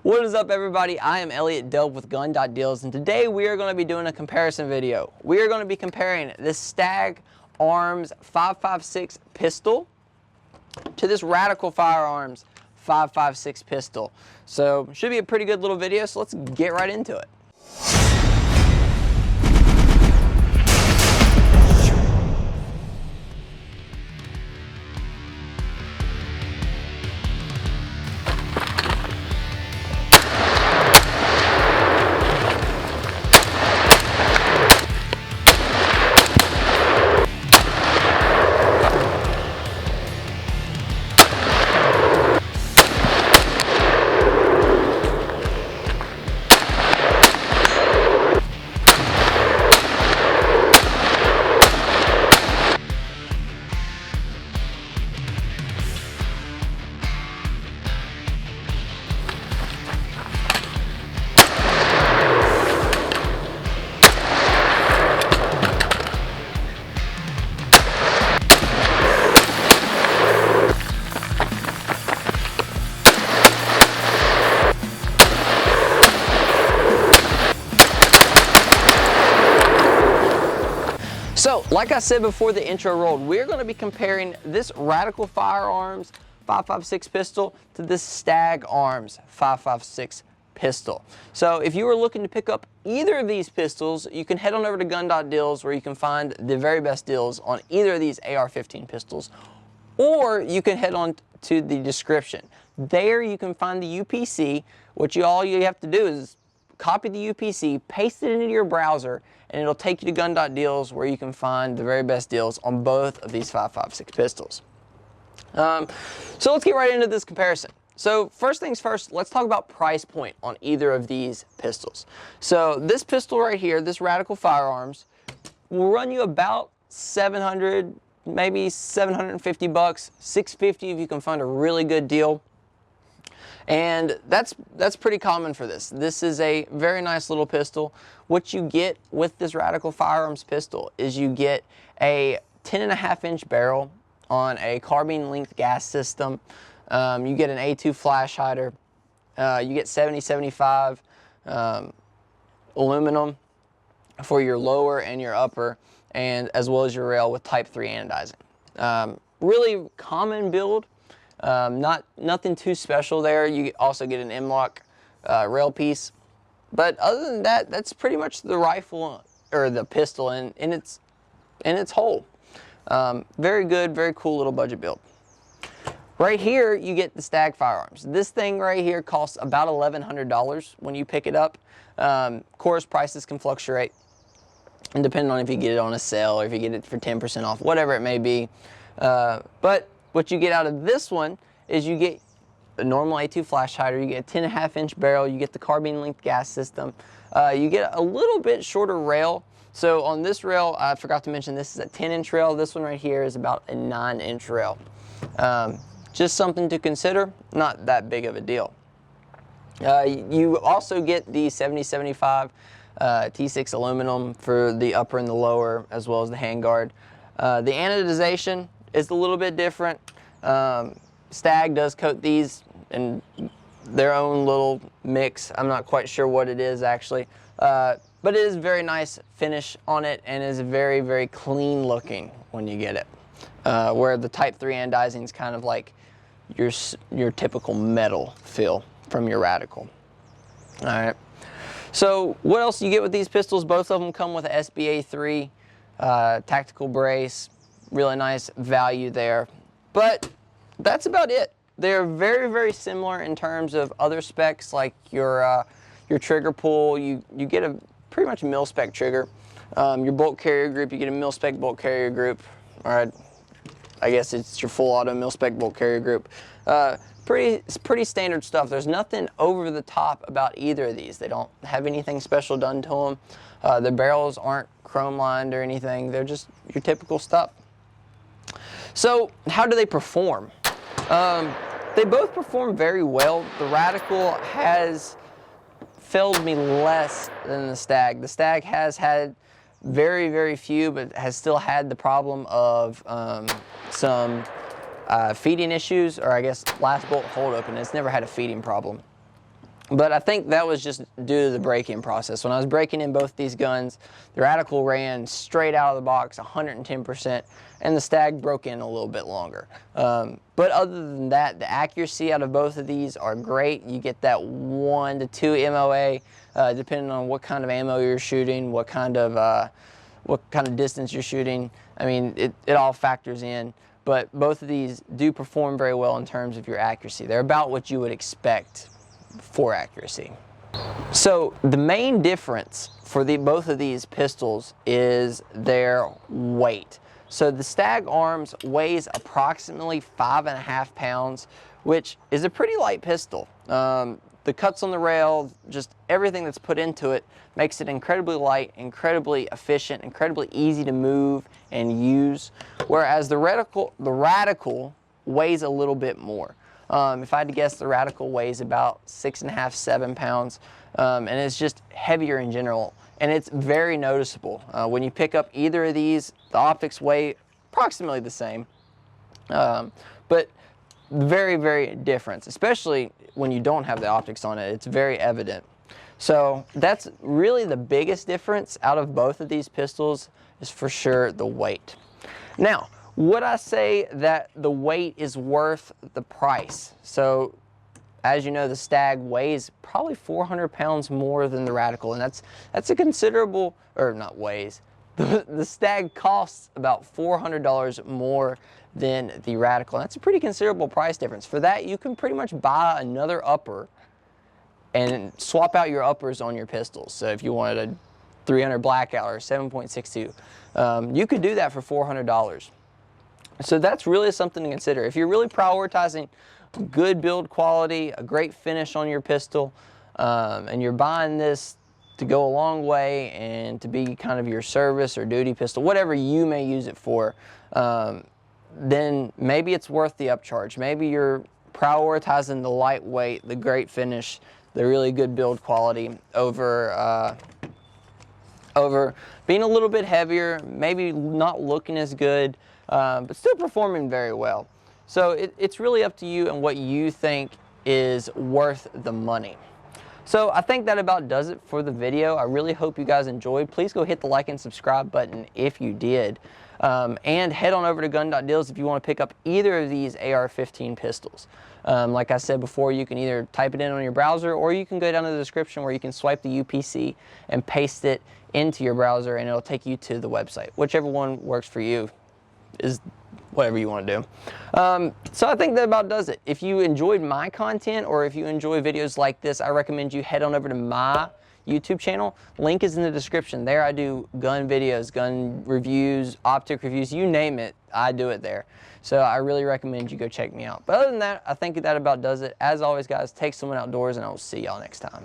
What is up, everybody? I am Elliot Delp with Gun.Deals, and today we are going to be doing a comparison video. We are going to be comparing this Stag Arms 5.56 pistol to this Radical Firearms 5.56 pistol. So should be a pretty good little video, so let's get right into it. So, like I said before the intro rolled, we're going to be comparing this Radical Firearms 5.56 pistol to this Stag Arms 5.56 pistol. So, if you were looking to pick up either of these pistols, you can head on over to Gun.Deals where you can find the very best deals on either of these AR-15 pistols, or you can head on to the description. There you can find the UPC. All you have to do is copy the UPC, paste it into your browser, and it'll take you to Gun.Deals where you can find the very best deals on both of these 5.56 pistols. So let's get right into this comparison. So first things first, let's talk about price point on either of these pistols. So this pistol right here, this Radical Firearms, will run you about 700, maybe 750 bucks, 650 if you can find a really good deal. And that's pretty common for this. This is a very nice little pistol. What you get with this Radical Firearms pistol is you get a 10.5-inch barrel on a carbine length gas system. You get an A2 flash hider. You get 70-75 aluminum for your lower and your upper, and as well as your rail with Type 3 anodizing. Really common build. Nothing too special there. You also get an M-lock rail piece, but other than that, that's pretty much the rifle or the pistol in its whole. Very good, very cool little budget build. Right here, you get the Stag Firearms. This thing right here costs about $1,100 when you pick it up. Of course, prices can fluctuate, and depending on if you get it on a sale or if you get it for 10% off, whatever it may be. But what you get out of this one is you get a normal A2 flash hider, you get a 10.5-inch barrel, you get the carbine length gas system, you get a little bit shorter rail. So on this rail, I forgot to mention this is a 10-inch rail. This one right here is about a 9-inch rail. Just something to consider, not that big of a deal. You also get the 70-75 T6 aluminum for the upper and the lower, as well as the handguard. The anodization is a little bit different. Stag does coat these in their own little mix. I'm not quite sure what it is actually, but it is very nice finish on it and is very, very clean looking when you get it. Where the Type 3 anodizing is kind of like your typical metal feel from your Radical. All right. So what else do you get with these pistols? Both of them come with a SBA3 tactical brace. Really nice value there, but that's about it. They're very, very similar in terms of other specs, like your trigger pull. You get a pretty much mil-spec trigger. Your bolt carrier group, you get a mil-spec bolt carrier group. All right, I guess it's your full auto mil-spec bolt carrier group. It's pretty standard stuff. There's nothing over the top about either of these. They don't have anything special done to them. The barrels aren't chrome lined or anything. They're just your typical stuff. So how do they perform? They both perform very well. The Radical has failed me less than the Stag. The Stag has had very, very few, but has still had the problem of some feeding issues, or I guess last bolt hold open. It's never had a feeding problem. But I think that was just due to the break-in process. When I was breaking in both these guns, the Radical ran straight out of the box 110%, and the Stag broke in a little bit longer. But other than that, the accuracy out of both of these are great. You get that 1 to 2 MOA, depending on what kind of ammo you're shooting, what kind of distance you're shooting. I mean, it all factors in. But both of these do perform very well in terms of your accuracy. They're about what you would expect for accuracy. So the main difference for both of these pistols is their weight. So the Stag Arms weighs approximately 5.5 pounds, which is a pretty light pistol. The cuts on the rail, just everything that's put into it makes it incredibly light, incredibly efficient, incredibly easy to move and use, whereas the Radical weighs a little bit more. If I had to guess, the Radical weighs about 6.5, 7 pounds, and it's just heavier in general, and it's very noticeable. When you pick up either of these, the optics weigh approximately the same, but very, very different, especially when you don't have the optics on it. It's very evident. So that's really the biggest difference out of both of these pistols, is for sure the weight. Now, would I say that the weight is worth the price? So, as you know, the Stag weighs probably 400 pounds more than the Radical, and that's a considerable, or not weighs, the Stag costs about $400 more than the Radical, and that's a pretty considerable price difference. For that, you can pretty much buy another upper and swap out your uppers on your pistols. So if you wanted a 300 Blackout or 7.62, you could do that for $400. So that's really something to consider. If you're really prioritizing good build quality, a great finish on your pistol, and you're buying this to go a long way and to be kind of your service or duty pistol, whatever you may use it for, then maybe it's worth the upcharge. Maybe you're prioritizing the lightweight, the great finish, the really good build quality over being a little bit heavier, maybe not looking as good, but still performing very well. So it's really up to you and what you think is worth the money. So I think that about does it for the video. I really hope you guys enjoyed. Please go hit the like and subscribe button if you did. And head on over to gun.deals if you want to pick up either of these AR-15 pistols. Like I said before, you can either type it in on your browser, or you can go down to the description where you can swipe the UPC and paste it into your browser, and it'll take you to the website. Whichever one works for you is whatever you want to do. So I think that about does it. If you enjoyed my content, or if you enjoy videos like this, I recommend you head on over to my YouTube channel. Link is in the description. There I do gun videos, gun reviews, optic reviews, you name it, I do it there. So I really recommend you go check me out. But other than that, I think that about does it. As always, guys, take someone outdoors, and I will see y'all next time.